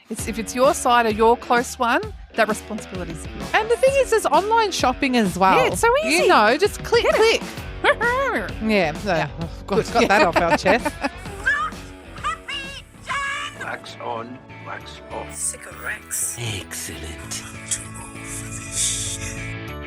if it's your side or your close one, that responsibility is yours. And the thing is, there's online shopping as well. Yeah, it's so easy. You know, just click. Yeah, got that off our chest. Wax on, wax off. Cigarettes. Excellent.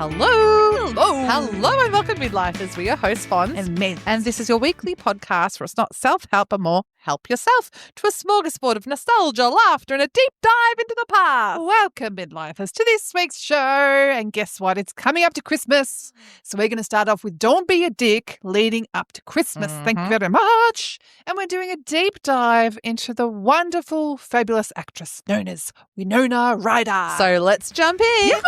Hello, and welcome to Midlifers. We are your hosts, Fonz. And me. And this is your weekly podcast where it's not self-help, but more help yourself to a smorgasbord of nostalgia, laughter, and a deep dive into the past. Welcome, Midlifers, to this week's show. And guess what? It's coming up to Christmas. So we're going to start off with Don't Be a Dick leading up to Christmas. Thank you very much. And we're doing a deep dive into the wonderful, fabulous actress known as Winona Ryder. So let's jump in.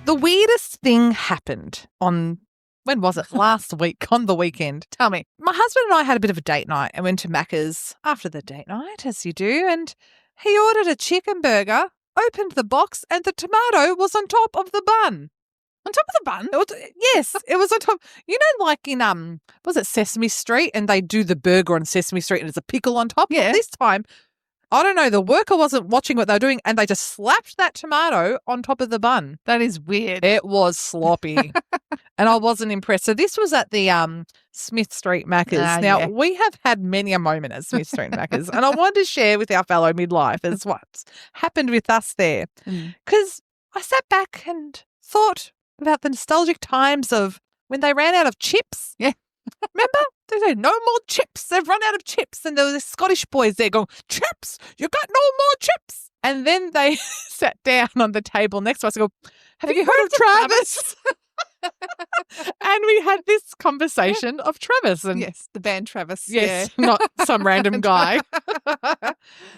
The weirdest thing happened on, when was it? Last week, on the weekend. Tell me. My husband and I had a bit of a date night and went to Macca's after the date night, as you do, and he ordered a chicken burger, opened the box, and the tomato was on top of the bun. On top of the bun? Yes, it was on top. You know, like in, was it Sesame Street, and they do the burger on Sesame Street and there's a pickle on top? Yeah. This time, I don't know, the worker wasn't watching what they were doing and they just slapped that tomato on top of the bun. That is weird. It was sloppy and I wasn't impressed. So this was at the Smith Street Macca's. Now, we have had many a moment at Smith Street Macca's and I wanted to share with our fellow midlifers what's happened with us there. Because I sat back and thought about the nostalgic times of when they ran out of chips. Yeah. Remember? They said, no more chips. They've run out of chips. And there was Scottish boys there going, chips, you got no more chips. And then they sat down on the table next to us and go, have you heard of Travis? And we had this conversation of Travis. And yes, the band Travis. yes, not some random guy. And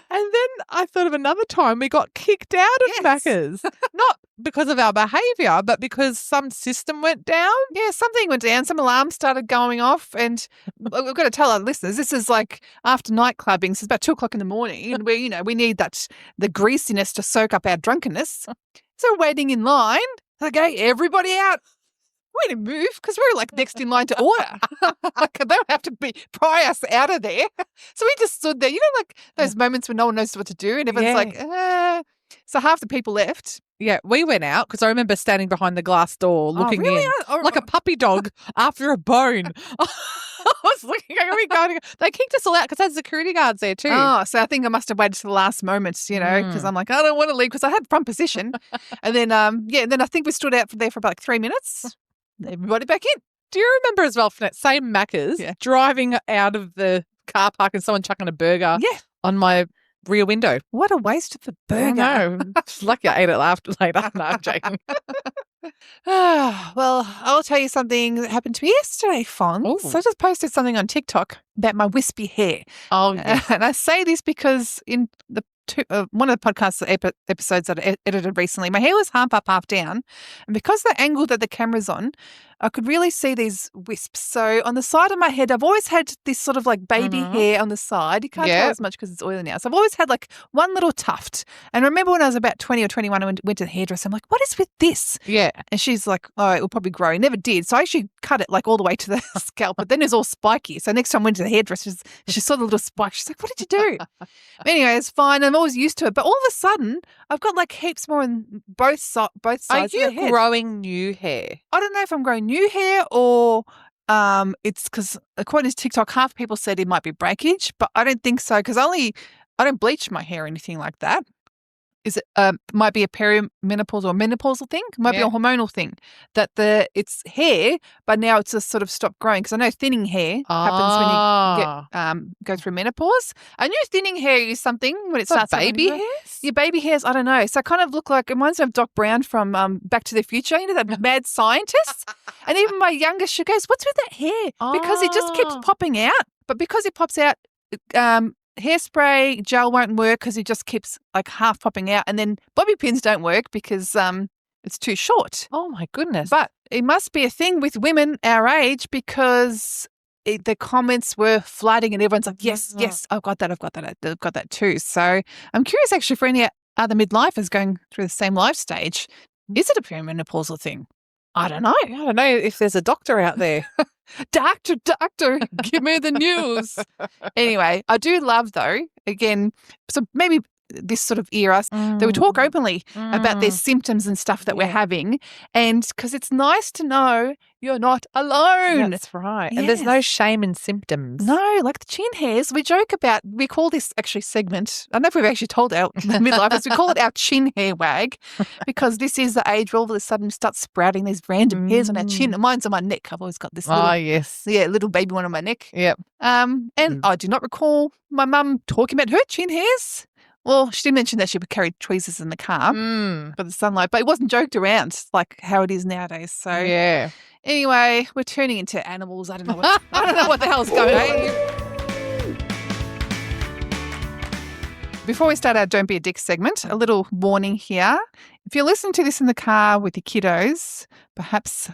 then I thought of another time we got kicked out of Macca's. Not because of our behaviour, but because some system went down. Yeah, something went down. Some alarm started going off. And we've got to tell our listeners, this is like after nightclubbing. So it's about 2 o'clock in the morning. And we need the greasiness to soak up our drunkenness. So waiting in line. Okay, everybody out. We didn't move because we were like next in line to order. Like, they don't have to pry us out of there. So we just stood there. You know, like those moments when no one knows what to do and everyone's like, So half the people left. Yeah, we went out because I remember standing behind the glass door looking in like a puppy dog after a bone. I was looking, are we going? They kicked us all out because there's security guards there too. Oh, so I think I must have waited to the last moment, because I'm like, I don't want to leave because I had front position. And then, then I think we stood out there for about 3 minutes. Everybody back in. Do you remember as well from that same Macca's driving out of the car park and someone chucking a burger on my rear window? What a waste of a burger. No, lucky I ate it later. No, I'm joking. Well, I'll tell you something that happened to me yesterday, Fonz. So I just posted something on TikTok about my wispy hair. Oh, yeah. And I say this because in the one of the podcast episodes that I edited recently, my hair was half up, half down. And because the angle that the camera's on, I could really see these wisps. So on the side of my head, I've always had this sort of like baby hair on the side. You can't tell as much because it's oily now. So I've always had like one little tuft. And I remember when I was about 20 or 21, I went to the hairdresser. I'm like, what is with this? Yeah. And she's like, oh, it will probably grow. It never did. So I actually cut it like all the way to the scalp, but then it was all spiky. So next time I went to the hairdresser, she saw the little spike. She's like, what did you do? Anyway, it's fine. I'm always used to it. But all of a sudden, I've got like heaps more on both sides Are of the you head. growing new hair? I don't know if I'm growing new hair or it's because according to TikTok, half people said it might be breakage, but I don't think so because I don't bleach my hair or anything like that. Is it might be a perimenopausal or menopausal thing? Might be a hormonal thing that it's hair, but now it's just sort of stopped growing because I know thinning hair happens when you go through menopause. I knew thinning hair is something when it starts. Baby hairs? Your baby hairs, I don't know. So I kind of look like, it reminds me of Doc Brown from Back to the Future, you know, that mad scientist. And even my youngest, she goes, what's with that hair? Because it just keeps popping out. But because it pops out, hairspray gel won't work because it just keeps like half popping out. And then bobby pins don't work because it's too short. Oh, my goodness. But it must be a thing with women our age because the comments were flooding and everyone's like, yes, I've got that too. So I'm curious actually for any other midlifers going through the same life stage, is it a perimenopausal thing? I don't know. I don't know if there's a doctor out there. Doctor, give me the news. Anyway, I do love, though, again, so maybe this sort of era, they would talk openly about their symptoms and stuff that we're having. And because it's nice to know you're not alone. That's right. Yes. And there's no shame in symptoms. No, like the chin hairs. We joke about, we call this actually segment, I don't know if we've actually told our midlifers, we call it our chin hair wag, because this is the age where all of a sudden we start sprouting these random hairs on our chin. Mine's on my neck. I've always got this little baby one on my neck. Yep. And I do not recall my mum talking about her chin hairs. Well, she did mention that she would carry tweezers in the car for the sunlight, but it wasn't joked around like how it is nowadays. So anyway, we're turning into animals. I don't know what the hell's going on. Before we start our Don't Be a Dick segment, a little warning here. If you're listening to this in the car with your kiddos, perhaps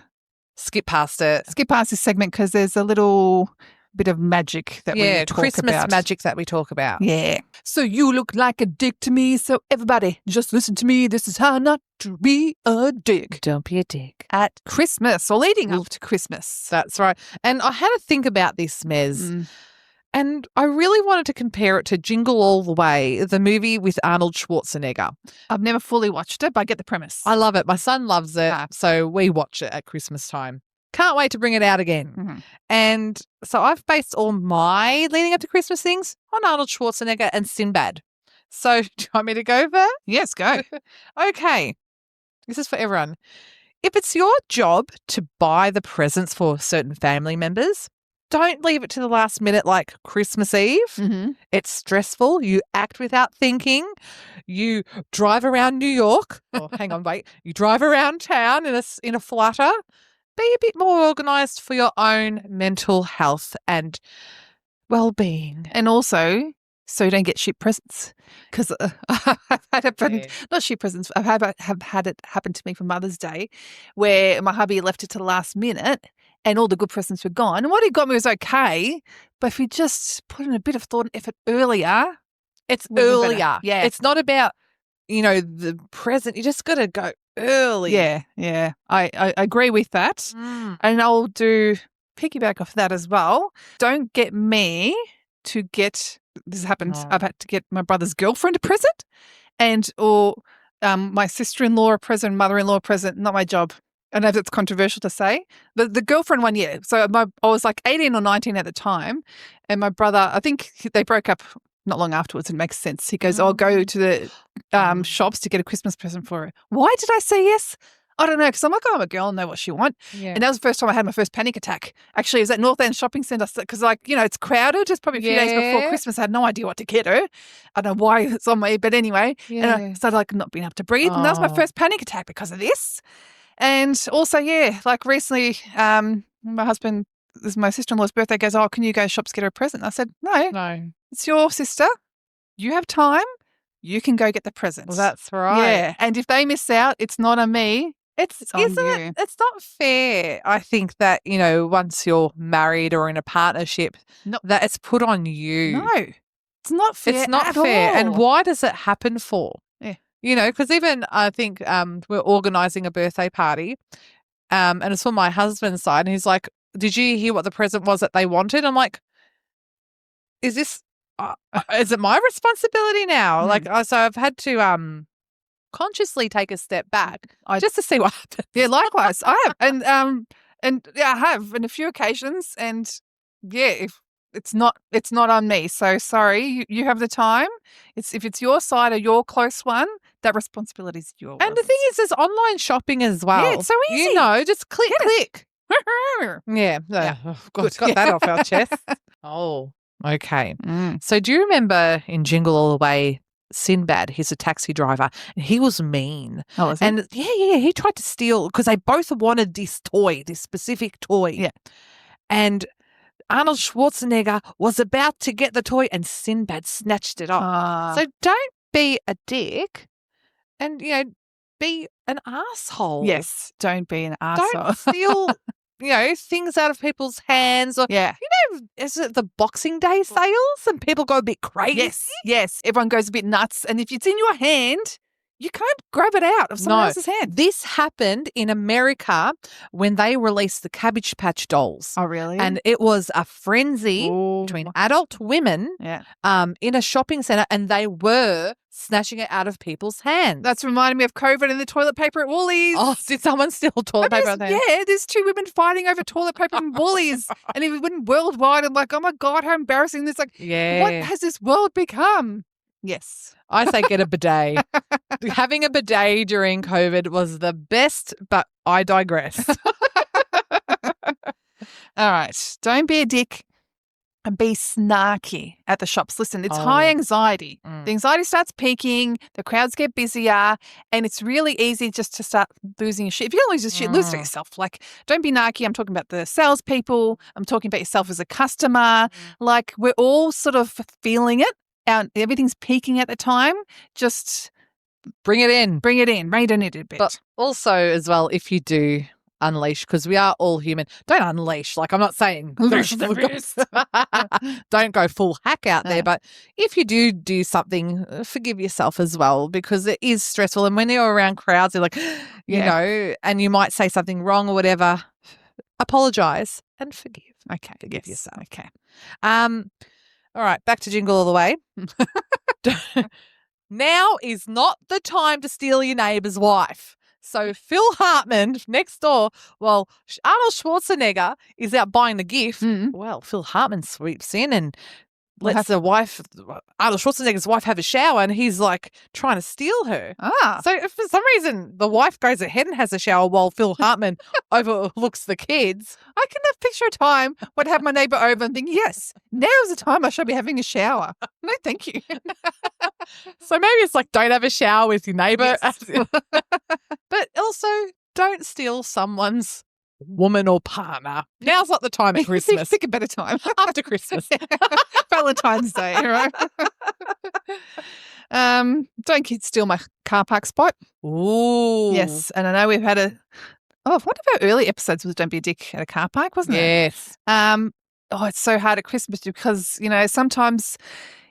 skip past it. Skip past this segment because there's a little bit of magic that we talk about. Christmas magic that we talk about. Yeah. So you look like a dick to me, so everybody just listen to me. This is how not to be a dick. Don't be a dick. At Christmas or leading up to Christmas. That's right. And I had to think about this, Mez. And I really wanted to compare it to Jingle All the Way, the movie with Arnold Schwarzenegger. I've never fully watched it, but I get the premise. I love it. My son loves it, so we watch it at Christmas time. Can't wait to bring it out again. And so I've based all my leading up to Christmas things on Arnold Schwarzenegger and Sinbad. So do you want me to go there? Yes, go. Okay. This is for everyone. If it's your job to buy the presents for certain family members, don't leave it to the last minute like Christmas Eve. It's stressful. You act without thinking. You drive around New York. Oh, hang on, wait. You drive around town in a flutter. Be a bit more organised for your own mental health and well-being. And also, so you don't get shit presents. Because I've had it, not shit presents, have had it happen to me for Mother's Day where my hubby left it to the last minute and all the good presents were gone. And what he got me was okay, but if you just put in a bit of thought and effort earlier. It's earlier. Yeah. It's not about, the present. You just got to go early. Yeah. I agree with that. And I'll piggyback off that as well. Don't get me to get, this has happened, I've had to get my brother's girlfriend a present or my sister-in-law a present, mother-in-law a present, not my job. I know that's controversial to say. The girlfriend one, yeah. So I was like 18 or 19 at the time and my brother, I think they broke up not long afterwards. It makes sense. He goes, I'll go to the shops to get a Christmas present for her. Why did I say yes? I don't know, because I'm like, I'm a girl and know what she wants. Yeah. And that was the first time I had my first panic attack. Actually, it was at North End Shopping Centre because, it's crowded. Just probably a few days before Christmas. I had no idea what to get her. I don't know why it's on me, but anyway. And I started not being able to breathe. And that was my first panic attack because of this. And also, recently, my husband, this is my sister-in-law's birthday, goes, can you go shops, get her a present? I said, no. It's your sister. You have time. You can go get the presents. Well, that's right. Yeah. And if they miss out, it's not on me. It's on you. It's not fair, I think, that, once you're married or in a partnership, that it's put on you. No. It's not fair. It's not fair. All. And why does it happen for? Yeah. Because even I think we're organising a birthday party and it's for my husband's side and he's like, did you hear what the present was that they wanted? I'm like, is it my responsibility now? So I've had to consciously take a step back just to see what happens. Yeah, likewise. I have. And I have on a few occasions. And if it's not on me. So sorry, you have the time. If it's your side or your close one, that responsibility is yours. And the thing is, there's online shopping as well. Yeah, it's so easy. Just click. Yeah. Oh, God, got that off our chest. Oh, okay. So do you remember in Jingle All the Way, Sinbad, he's a taxi driver, and he was mean. Oh, was he? And he tried to steal because they both wanted this specific toy. Yeah. And Arnold Schwarzenegger was about to get the toy and Sinbad snatched it off. So don't be a dick and, be an asshole. Yes, don't be an asshole. Don't steal, things out of people's hands. Or, is it the Boxing Day sales and people go a bit crazy? Yes. Everyone goes a bit nuts. And if it's in your hand, You can't grab it out of someone else's hand. This happened in America when they released the Cabbage Patch Dolls. Oh, really? And it was a frenzy between adult women in a shopping centre, and they were snatching it out of people's hands. That's reminding me of COVID and the toilet paper at Woolies. Oh, did someone steal toilet paper out there? Yeah, there's 2 women fighting over toilet paper from Woolies. And it went worldwide. I'm like, oh my God, how embarrassing this. Like, what has this world become? Yes. I say get a bidet. Having a bidet during COVID was the best, but I digress. All right. Don't be a dick and be snarky at the shops. Listen, it's high anxiety. The anxiety starts peaking, the crowds get busier, and it's really easy just to start losing your shit. If you're going to lose your shit, lose it yourself. Like, don't be narky. I'm talking about the salespeople. I'm talking about yourself as a customer. Like, we're all sort of feeling it. Everything's peaking at the time. Just bring it in. Bring it in. Rain it a bit. But also as well, if you do unleash, because we are all human, don't unleash. Like, I'm not saying unleash the beast. Don't go full hack out there. But if you do something, forgive yourself as well, because it is stressful. And when you're around crowds, you're like, you know, and you might say something wrong or whatever, apologize and forgive. Okay. Forgive yourself. Okay. All right, back to Jingle All the Way. Now is not the time to steal your neighbour's wife. So Phil Hartman next door, while Arnold Schwarzenegger is out buying the gift, well, Phil Hartman sweeps in and lets Arnold Schwarzenegger's wife have a shower, and he's like trying to steal her. So if for some reason the wife goes ahead and has a shower while Phil Hartman overlooks the kids. I can picture a time when I have my neighbour over and think, yes, now's the time I should be having a shower. No, thank you. So maybe it's like, don't have a shower with your neighbour. Yes. But also don't steal someone's woman or partner. Now's not the time at Christmas. Pick a better time. After Christmas. Valentine's Day, right? Don't steal my car park spot. Ooh. Yes, and I know we've had one of our early episodes was Don't Be a Dick at a car park, wasn't it? Yes. It's so hard at Christmas because, sometimes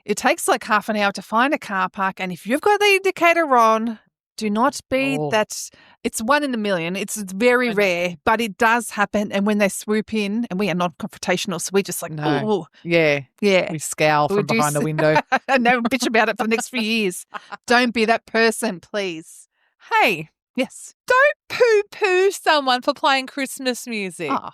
it takes like half an hour to find a car park, and if you've got the indicator on, do not be that. It's 1 in a million. It's very rare, but it does happen. And when they swoop in, and we are not confrontational, so we just like, oh. Yeah. Yeah. We scowl from behind the window. And now bitch about it for the next few years. Don't be that person, please. Hey. Yes. Don't poo-poo someone for playing Christmas music. Oh.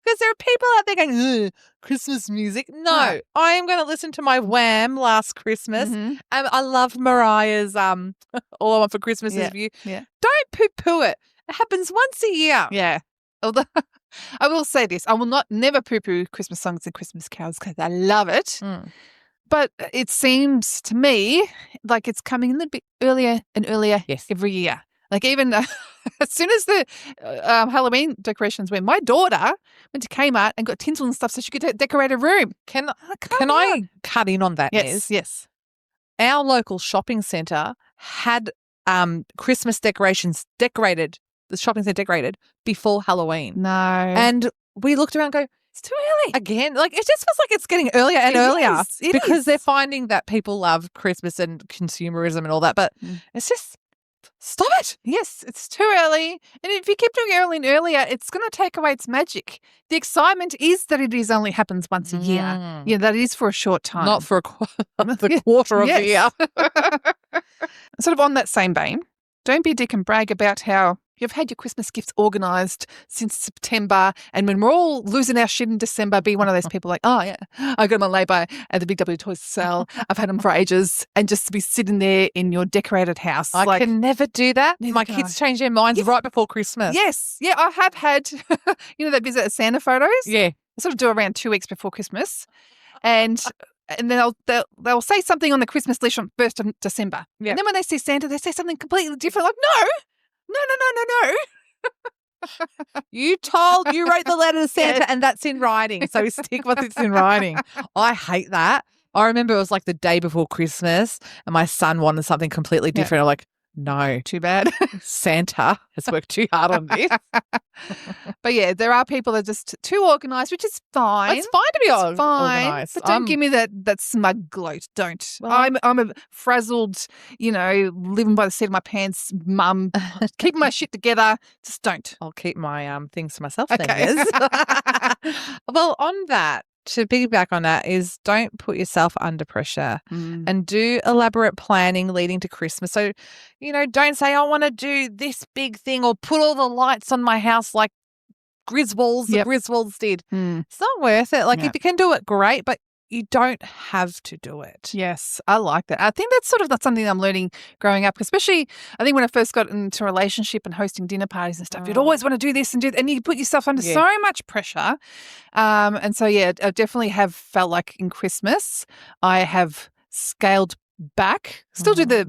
Because there are people out there going, Christmas music. No, I am going to listen to my Wham! Last Christmas. I love Mariah's All I Want for Christmas Is You. Yeah. Don't poo-poo it. It happens once a year. Yeah. Although I will say this, I will never poo-poo Christmas songs and Christmas carols because I love it. But it seems to me like it's coming a little bit earlier and earlier every year. Like even as soon as the Halloween decorations went, my daughter went to Kmart and got tinsel and stuff so she could decorate her room. Can I cut in on that, Yes, yes. Our local shopping centre had Christmas decorations decorated, the shopping centre decorated before Halloween. No. And we looked around and go, it's too early. Again, like it just feels like it's getting earlier and earlier because is. They're finding that people love Christmas and consumerism and all that. But it's just, stop it. Yes, it's too early. And if you keep doing it early and earlier, it's going to take away its magic. The excitement is that it only happens once a year. Yeah, that is for a short time. Not for the quarter of the year. Sort of on that same vein, don't be a dick and brag about how you've had your Christmas gifts organised since September, and when we're all losing our shit in December, be one of those people like, oh, yeah, I got them on labour at the Big W Toys sale. I've had them for ages, and just to be sitting there in your decorated house. I can never do that. My kids change their minds right before Christmas. Yes. Yeah, I have had, that visit at Santa photos. Yeah. I sort of do around 2 weeks before Christmas. And then they'll say something on the Christmas list on 1st of December. Yeah. And then when they see Santa, they say something completely different. Like, no. You wrote the letter to Santa and that's in writing. So stick with it's in writing. I hate that. I remember it was like the day before Christmas and my son wanted something completely different. I'm like, No. Too bad. Santa has worked too hard on this. But yeah, there are people that are just too organised, which is fine. It's fine to be Fine, but don't give me that smug gloat. Don't. Well, I'm a frazzled, living by the seat of my pants, mum, keeping my shit together. Just don't. I'll keep my things to myself Okay. then, Liz. Well, on that, to piggyback on that is don't put yourself under pressure and do elaborate planning leading to Christmas. So, don't say, I want to do this big thing or put all the lights on my house like Griswolds, the Griswolds did. It's not worth it. Like if you can do it, great, but you don't have to do it. Yes, I like that. I think that's sort of something I'm learning growing up, especially I think when I first got into a relationship and hosting dinner parties and stuff, you'd always want to do this and do that, and you put yourself under so much pressure. And so, I definitely have felt like in Christmas I have scaled back, still do the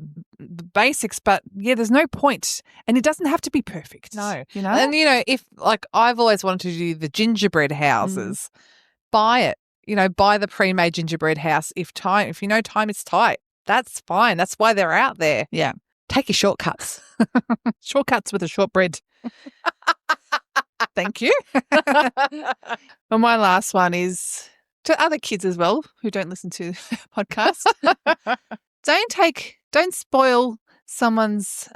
basics, but there's no point, and it doesn't have to be perfect. No. And if like I've always wanted to do the gingerbread houses, buy it. Buy the pre-made gingerbread house if time is tight. That's fine. That's why they're out there. Yeah. Take your shortcuts. Shortcuts with a shortbread. Thank you. Well, my last one is to other kids as well who don't listen to the podcast. Don't spoil someone's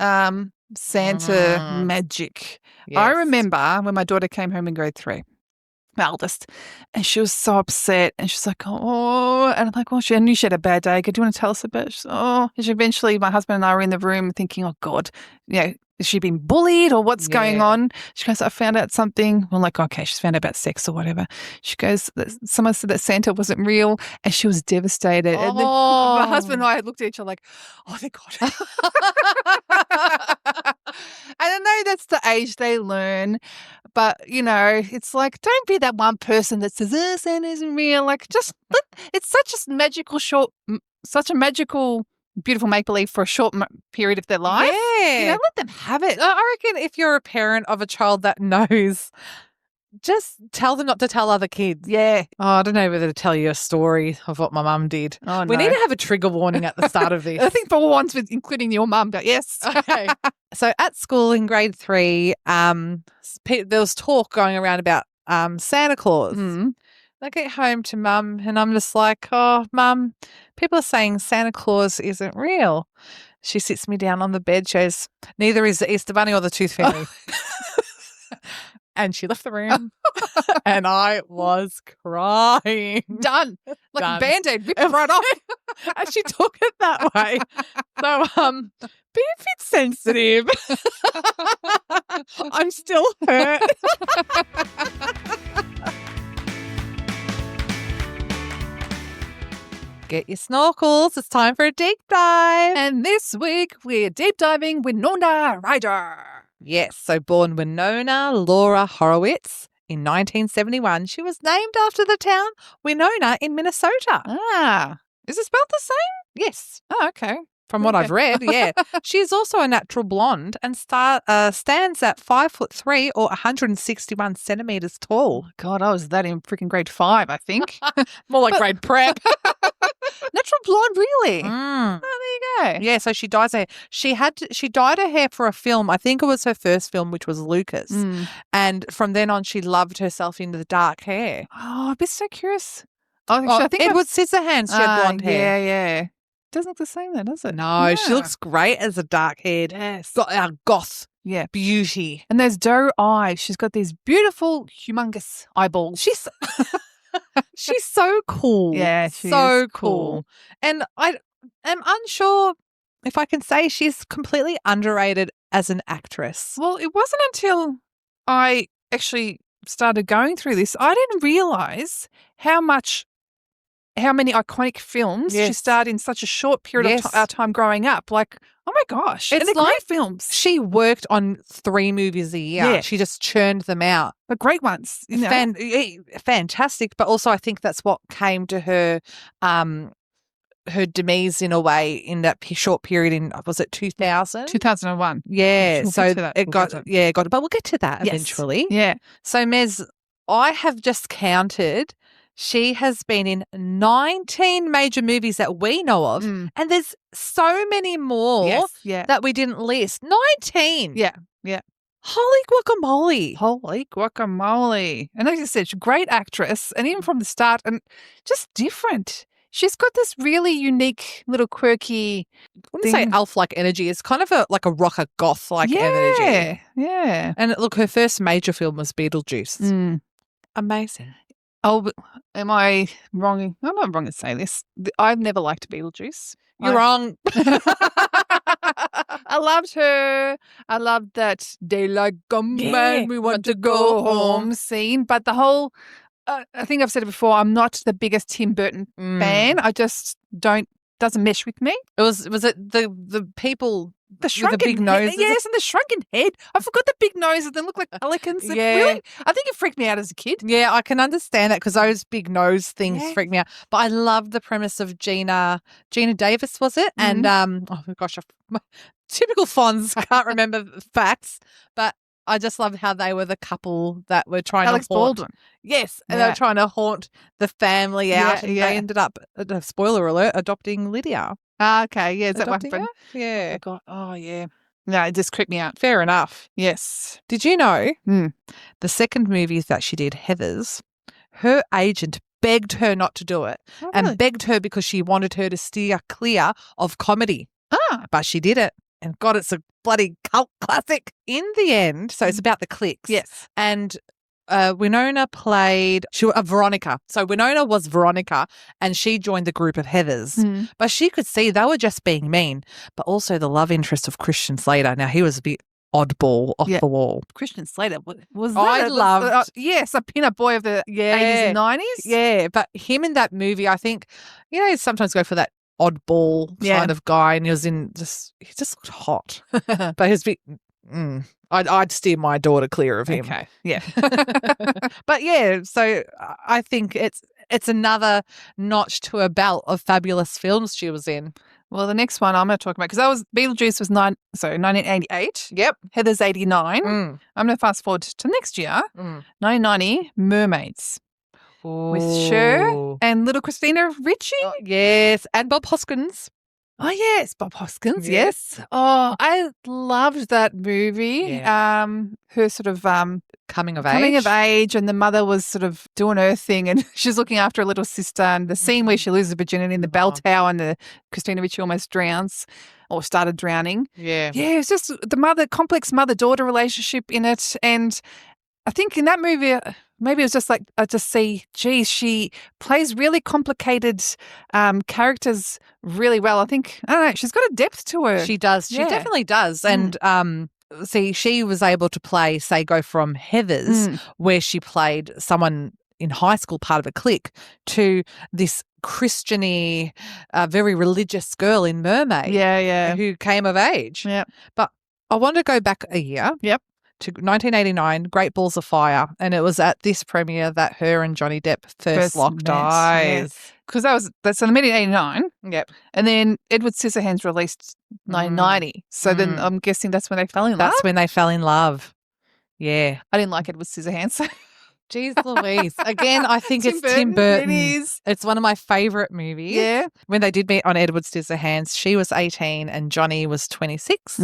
Santa magic. Yes. I remember when my daughter came home in grade 3. My eldest, and she was so upset, and she's like, oh, and I'm like, well, I knew she had a bad day. Do you want to tell us about it? She's, oh, and eventually my husband and I were in the room thinking, oh God, has she been bullied or what's going on? She goes, I found out something. I'm like, okay, she's found out about sex or whatever. She goes, someone said that Santa wasn't real, and she was devastated. And then my husband and I looked at each other like, oh, thank God. And I know that's the age they learn, but, it's like, don't be that one person that says, Santa isn't real. Like, just, it's such a magical, beautiful make-believe for a short period of their life. Yeah. Let them have it. I reckon if you're a parent of a child that knows, just tell them not to tell other kids. Yeah. Oh, I don't know whether to tell you a story of what my mum did. Oh, no. We need to have a trigger warning at the start of this. I think for once, including your mum, but yes. Okay. So at school in grade 3, there was talk going around about Santa Claus. I get home to mum and I'm just like, oh, mum, people are saying Santa Claus isn't real. She sits me down on the bed, she goes, neither is the Easter Bunny or the Tooth Fairy. And she left the room and I was crying. Done. Like Done. a Band-Aid, ripped right off. And she took it that way. So be a bit sensitive. I'm still hurt. Get your snorkels. It's time for a deep dive. And this week we're deep diving Winona Ryder. Yes, so born Winona Laura Horowitz in 1971, she was named after the town Winona in Minnesota. Ah, is it spelled the same? Yes. Oh, okay. From what I've read, yeah. She is also a natural blonde and stands at 5'3" or 161 centimetres tall. God, I was that in freaking grade 5, I think. More like grade prep. Natural blonde, really? Mm. Oh, there you go. Yeah, so she dyes her hair. She dyed her hair for a film. I think it was her first film, which was Lucas. And from then on, she loved herself into the dark hair. Oh, I'd be so curious. I think Edward Scissorhands, she had blonde hair. Yeah. Doesn't look the same though, does it? No, she looks great as a dark-haired goth beauty. And those doe eyes. She's got these beautiful, humongous eyeballs. She's so cool. Yeah, she so is cool. And I am unsure if I can say she's completely underrated as an actress. Well, it wasn't until I actually started going through this, I didn't realise how many iconic films she starred in such a short period of our time growing up. Like, oh my gosh. It's and they're great films. She worked on 3 movies a year. Yeah. She just churned them out. But great ones. Fantastic. But also I think that's what came to her her demise in a way in that short period in, was it 2000? 2001. Yeah. We'll so got it. But we'll get to that eventually. Yeah. So Mez, I have just counted She has been in 19 major movies that we know of, and there's so many more that we didn't list. 19. Yeah, yeah. Holy guacamole. Holy guacamole. And like I said, she's a great actress, and even from the start, and just different. She's got this really unique little quirky I wouldn't say elf-like energy. It's kind of like a rocker goth-like energy. Yeah. And look, her first major film was Beetlejuice. Amazing. Oh, but am I wrong? I'm not wrong to say this. I've never liked Beetlejuice. You're wrong. I loved her. I loved that daylight come and we want to go home scene. But the whole, I think I've said it before, I'm not the biggest Tim Burton fan. I just doesn't mesh with me. Was it the people the shrunken with the big nose? Yes, and the shrunken head. I forgot the big noses. They look like pelicans. Yeah. Really? I think it freaked me out as a kid. Yeah, I can understand that because those big nose things freak me out. But I love the premise of Gina Davis, was it? And oh my gosh, typical Fonz. Can't remember the facts, but I just love how they were the couple that were trying Alex to haunt. Baldwin. Yes, and they were trying to haunt the family out, and yeah. they ended up, spoiler alert, adopting Lydia. Okay, yeah, is that what Adopting happened? her? Yeah. Oh, God. Oh, yeah. No, it just creeped me out. Fair enough. Yes. Did you know the second movie that she did, Heathers, her agent begged her not to do it and begged her because she wanted her to steer clear of comedy. But she did it. And God, it's a bloody cult classic in the end. So it's about the cliques. Yes. And Winona played Veronica. So Winona was Veronica and she joined the group of Heathers. But she could see they were just being mean. But also the love interest of Christian Slater. Now, he was a bit oddball off the wall. Christian Slater was that? I loved. Yes, a pin-up boy of the 80s and 90s. Yeah, but him in that movie, I think, sometimes go for that oddball kind of guy, and he just looked hot. But he was a bit. I'd steer my daughter clear of him. Okay, yeah. But yeah, so I think it's another notch to a belt of fabulous films she was in. Well, the next one I'm going to talk about, because Beetlejuice was 1988. Yep. Heather's 89. I'm going to fast forward to next year, 1990, Mermaids. With Cher and little Christina Ricci. Yes, and Bob Hoskins. Oh, yes, Bob Hoskins, yes. Oh, I loved that movie. Yeah. Her sort of coming of age, and the mother was sort of doing her thing, and she's looking after her little sister, and the scene where she loses her virginity in the bell tower and the Christina Ricci almost drowns or started drowning. Yeah. Yeah, it's just the complex mother-daughter relationship in it, and I think in that movie, maybe it was just like I just see, geez, she plays really complicated characters really well. I don't know, she's got a depth to her. She does. She definitely does. And she was able to play, say, go from Heathers, where she played someone in high school, part of a clique, to this Christian-y, very religious girl in Mermaid. Yeah. Who came of age. Yeah. But I want to go back a year. Yep. To 1989, Great Balls of Fire, and it was at this premiere that her and Johnny Depp first locked eyes. Because that's in the mid-89. Yep. And then Edward Scissorhands released 1990. So then I'm guessing that's when they fell in love. That's when they fell in love. Yeah. I didn't like Edward Scissorhands. Jeez Louise. Again, I think it's Tim Burton. It is. It's one of my favourite movies. Yeah. When they did meet on Edward Scissorhands, she was 18 and Johnny was 26.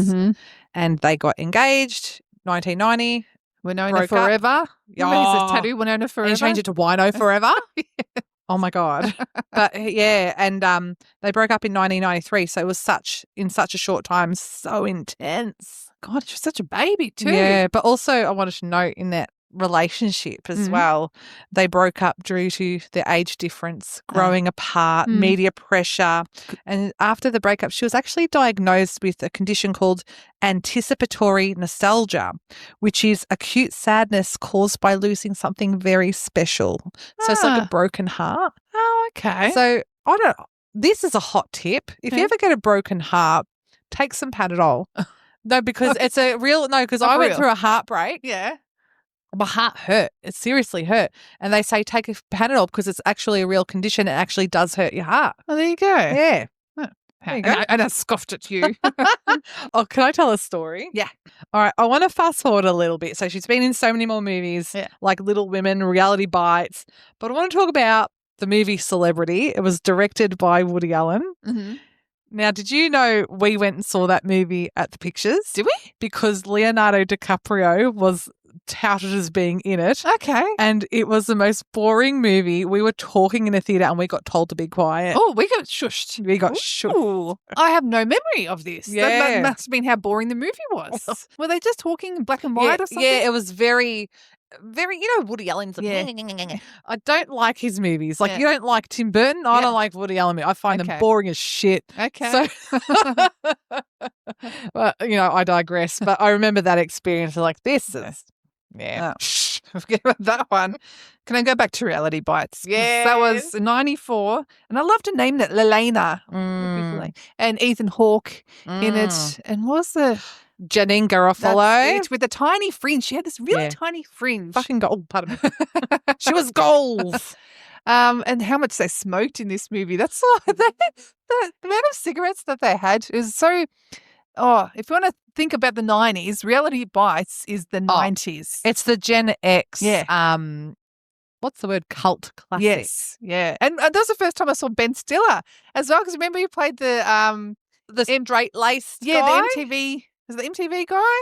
And they got engaged. 1990. Winona Forever. Remember his tattoo, Winona Forever? And he changed it to Wino Forever. Oh, my God. But, yeah, and they broke up in 1993, so it was in such a short time, so intense. God, she's such a baby too. Yeah, but also I wanted to note in that relationship as well, they broke up due to the age difference, growing apart, media pressure. And after the breakup, she was actually diagnosed with a condition called anticipatory nostalgia, which is acute sadness caused by losing something very special. So it's like a broken heart. Oh, okay. So this is a hot tip. If you ever get a broken heart, take some Panadol. No, because it's a real, because I went through a heartbreak. Yeah. My heart hurt. It seriously hurt. And they say take a Panadol because it's actually a real condition. It actually does hurt your heart. Oh, there you go. Yeah. There you go. And I scoffed at you. Oh, can I tell a story? Yeah. All right. I want to fast forward a little bit. So she's been in so many more movies, like Little Women, Reality Bites. But I want to talk about the movie Celebrity. It was directed by Woody Allen. Mm-hmm. Now, did you know we went and saw that movie at the Pictures? Did we? Because Leonardo DiCaprio was touted as being in it. Okay. And it was the most boring movie. We were talking in a theatre and we got told to be quiet. Oh, we got shushed. We got shushed. I have no memory of this. Yeah. That must have been how boring the movie was. Were they just talking in black and white or something? Yeah, it was very, Woody Allen's. I don't like his movies. Like, you don't like Tim Burton. I don't like Woody Allen. I find them boring as shit. Okay. So, well, I digress. But I remember that experience. Like, this is, shh, forget about that one. Can I go back to Reality Bites? Yeah. That was 94. And I love to name that Lelena. And Ethan Hawke in it. And what was the... Janine Garofalo. With the tiny fringe. She had this really tiny fringe. Fucking gold. Pardon me. She was goals. And how much they smoked in this movie. That's the amount of cigarettes that they had is so... Oh, if you want to think about the 90s, Reality Bites is the 90s. It's the Gen X. Yeah. What's the word? Cult classic. Yes. Yeah. And that was the first time I saw Ben Stiller as well, because remember you played the straight-laced guy? the MTV... Was it the MTV guy?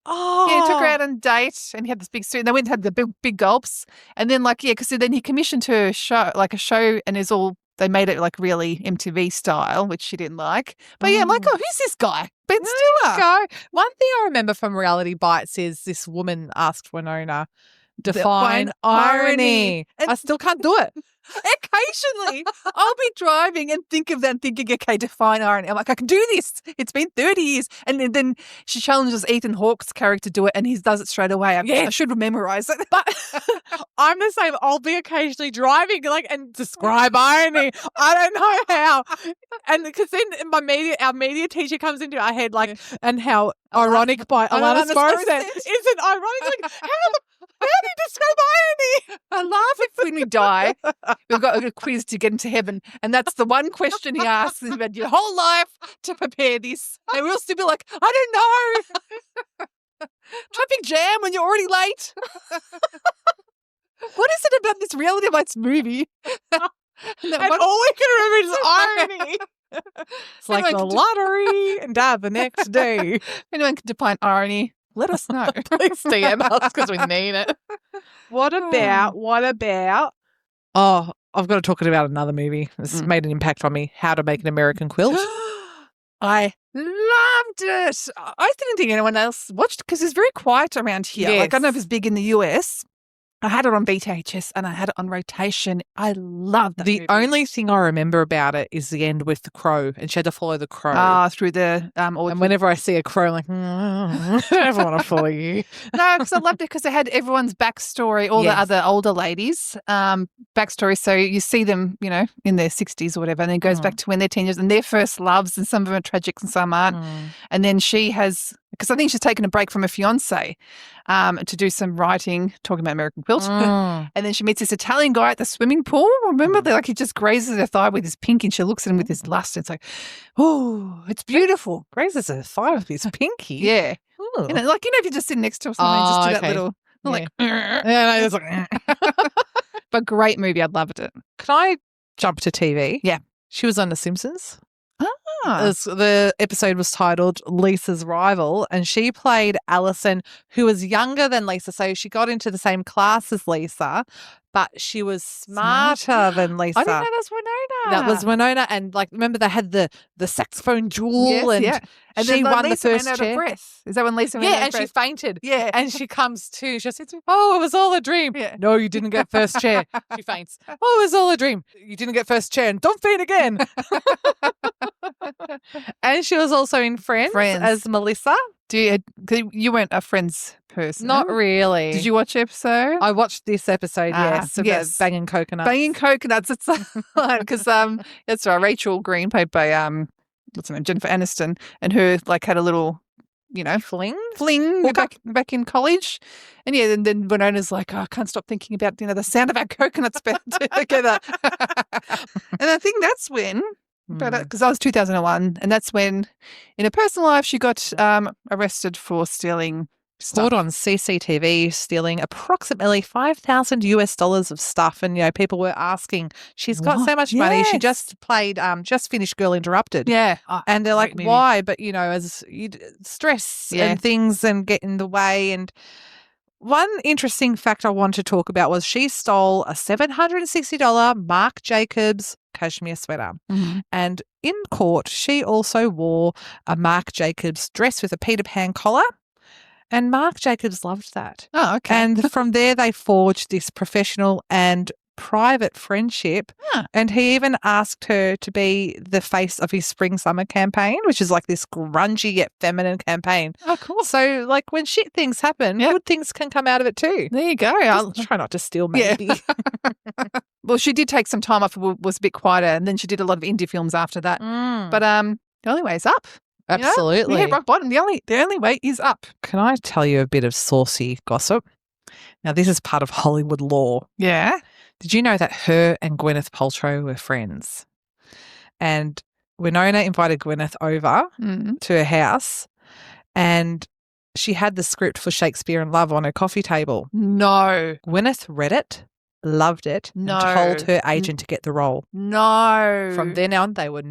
Oh. Yeah, he took her out on a date and he had this big suit and they went and had the big gulps. And then because then he commissioned her a show and they made it like really MTV style, which she didn't like. But I'm like, who's this guy? Ben Stiller. One thing I remember from Reality Bites is this woman asked Winona, define irony. And I still can't do it. Occasionally, I'll be driving and think of that, thinking, okay, define irony. I'm like, I can do this. It's been 30 years. And then she challenges Ethan Hawke's character to do it, and he does it straight away. I should memorize it. But I'm the same. I'll be occasionally driving and describe irony. I don't know how. And because then our media teacher comes into our head and how ironic by Alanis Morissette isn't ironic. Like, how do you describe irony? I laugh if when we die, we've got a quiz to get into heaven, and that's the one question he asks is about your whole life to prepare this. And we'll still be like, I don't know. Traffic jam when you're already late. What is it about this Reality Bites movie? And all we can remember is irony. It's like the lottery and die the next day. If anyone can define irony, let us know. Please DM us because we need it. What about? Oh, I've got to talk about another movie. This made an impact on me. How to Make an American Quilt. I loved it. I didn't think anyone else watched because it's very quiet around here. Yes. Like, I don't know if it's big in the US. I had it on VHS and I had it on rotation. I loved that movie. Only thing I remember about it is the end with the crow, and she had to follow the crow. Through the and whenever I see a crow, I'm like, I don't want to follow you. No, because I loved it because they had everyone's backstory, all the other older ladies' backstory. So you see them, in their 60s or whatever, and then it goes back to when they're teenagers and their first loves, and some of them are tragic and some aren't. And then she has, because I think she's taken a break from her fiance to do some writing, talking about American Quilt. And then she meets this Italian guy at the swimming pool. Remember, he just grazes her thigh with his pinky, and she looks at him with this lust. It's like, oh, it's beautiful. Grazes her thigh with his pinky. Yeah. Ooh. If you're just sitting next to someone, just do that little, it's like, but great movie. I loved it. Can I jump to TV? Yeah. She was on The Simpsons. The episode was titled Lisa's Rival, and she played Allison, who was younger than Lisa. So she got into the same class as Lisa, but she was smarter than Lisa. I didn't know that was Winona. That was Winona. And remember they had the saxophone duel, and she won Lisa the first went chair. Out of breath. Is that when Lisa went out of breath? She fainted. Yeah. And she comes to, she says, oh, it was all a dream. Yeah. No, you didn't get first chair. She faints. Oh, it was all a dream. You didn't get first chair, and don't faint again. And she was also in Friends. As Melissa. You weren't a Friends person? Not really. Did you watch the episode? I watched this episode, yes. About banging coconuts. Banging coconuts. It's because that's right. Rachel Green, played by what's her name, Jennifer Aniston, and her had a little, fling back in college, and then Winona's like, I can't stop thinking about the sound of our coconuts together, and I think that's when But because that was 2001, and that's when, in her personal life, she got arrested for stealing stuff. Caught on CCTV stealing approximately $5,000 of stuff, and people were asking, she's got so much money. She just played, just finished Girl Interrupted. Yeah, and they're like, movie. why? But as stress and things and get in the way. And one interesting fact I wanted to talk about was she stole a $760 Marc Jacobs cashmere sweater. Mm-hmm. And in court, she also wore a Marc Jacobs dress with a Peter Pan collar. And Marc Jacobs loved that. Oh, okay. And from there, they forged this professional and private friendship. And he even asked her to be the face of his spring-summer campaign, which is like this grungy yet feminine campaign. Oh, cool. So, like, when shit things happen, good things can come out of it too. There you go. I'll try not to steal, maybe. Yeah. Well, she did take some time off, was a bit quieter, and then she did a lot of indie films after that. But the only way is up. Absolutely. We hit rock bottom. The only way is up. Can I tell you a bit of saucy gossip? Now, this is part of Hollywood law. Yeah. Did you know that her and Gwyneth Paltrow were friends? And Winona invited Gwyneth over to her house, and she had the script for Shakespeare in Love on her coffee table. No. Gwyneth read it, loved it, and told her agent to get the role. No. From then on, they were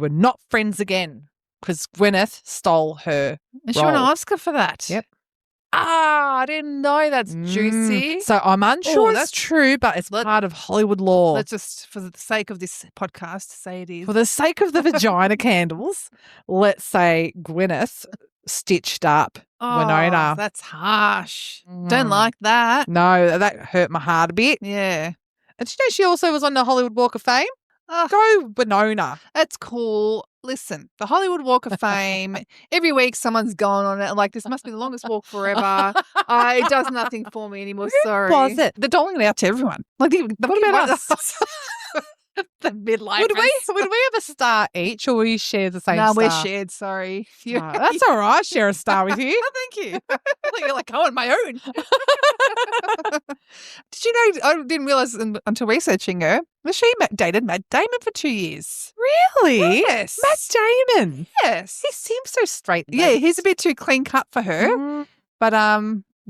not friends again because Gwyneth stole her And she role. want to ask her for that? Yep. I didn't know. That's juicy. So I'm unsure that's true, but it's part of Hollywood law. Let's just, for the sake of this podcast, say it is. For the sake of the vagina candles, let's say Gwyneth stitched up Winona. That's harsh. Don't like that. No, that hurt my heart a bit. Yeah. And she also was on the Hollywood Walk of Fame. Go Winona. That's cool. Listen, the Hollywood Walk of Fame, every week someone's going on it. Like, this must be the longest walk forever. It does nothing for me anymore. Sorry. Was it? They're doling it out to everyone. Like, What about us? The midlifers. Would we ever star each, or will you share the same star? No, we're shared. Sorry. Oh, that's all right. Share a star with you. Thank you. You're like, I want my own. Did you know? I didn't realize until researching her. She dated Matt Damon for 2 years. Really? Yes. Matt Damon. Yes. He seems so straight. Yeah, he's a bit too clean cut for her. But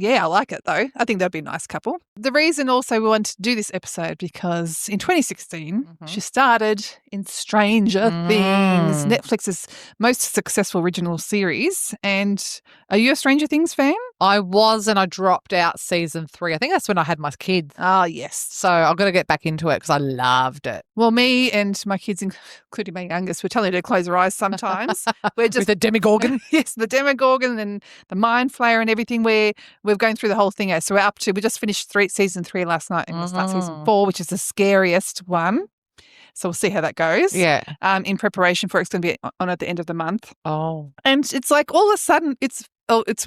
yeah, I like it though. I think that'd be a nice couple. The reason also we wanted to do this episode because in 2016 she starred in Stranger Things, Netflix's most successful original series. And are you a Stranger Things fan? I was, and I dropped out season 3. I think that's when I had my kids. Ah, yes. So I've got to get back into it because I loved it. Well, me and my kids, including my youngest, we're telling her to close her eyes sometimes. We're just with the Demogorgon. Yes, the Demogorgon and the Mind Flayer and everything. We're going through the whole thing. So we just finished season 3 last night, and we'll start season 4, which is the scariest one. So we'll see how that goes. Yeah. In preparation for it's going to be on at the end of the month. Oh. And it's like all of a sudden it's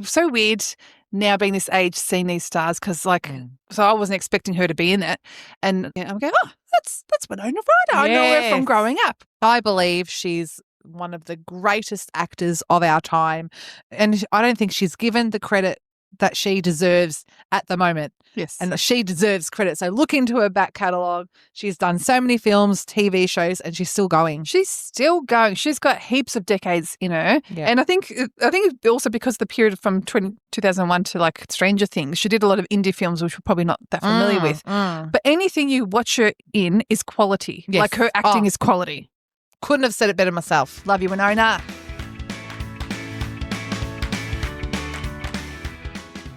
so weird now being this age seeing these stars because so I wasn't expecting her to be in it. And I'm going, oh, that's Winona Ryder. I know her from growing up. I believe she's one of the greatest actors of our time. And I don't think she's given the credit that she deserves at the moment. Yes. And she deserves credit. So look into her back catalogue. She's done so many films, TV shows, and she's still going. She's still going. She's got heaps of decades in her. Yeah. And I think it's also because the period from 2001 to like Stranger Things, she did a lot of indie films, which we're probably not that familiar with. But anything you watch her in is quality. Yes. Like her acting is quality. Couldn't have said it better myself. Love you, Winona.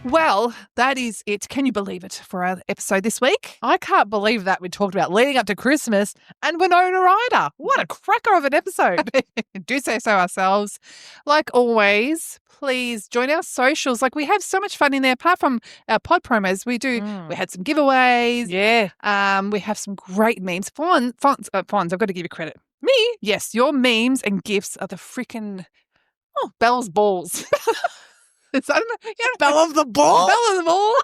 Well, that is it. Can you believe it for our episode this week? I can't believe that we talked about leading up to Christmas and Winona Ryder. What a cracker of an episode. Do say so ourselves. Like always, please join our socials. Like we have so much fun in there. Apart from our pod promos, we had some giveaways. Yeah. We have some great memes. Fonz, I've got to give you credit. Me? Yes, your memes and gifts are the freaking Bell's balls. I don't know. Belle of the Ball. Belle of the Ball.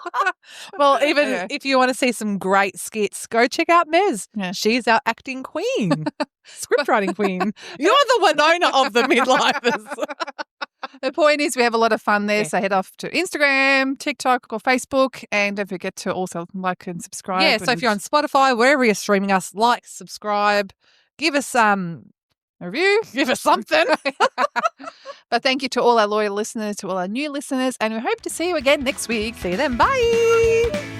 Well, even if you want to see some great skits, go check out Mez. Yeah. She's our acting queen, script writing queen. You're the Winona of the Midlifers. The point is we have a lot of fun there. So head off to Instagram, TikTok or Facebook, and don't forget to also like and subscribe. Yeah, so if you're on Spotify, wherever you're streaming us, like, subscribe, give us a review. Give us something. But thank you to all our loyal listeners, to all our new listeners, and we hope to see you again next week. See you then. Bye.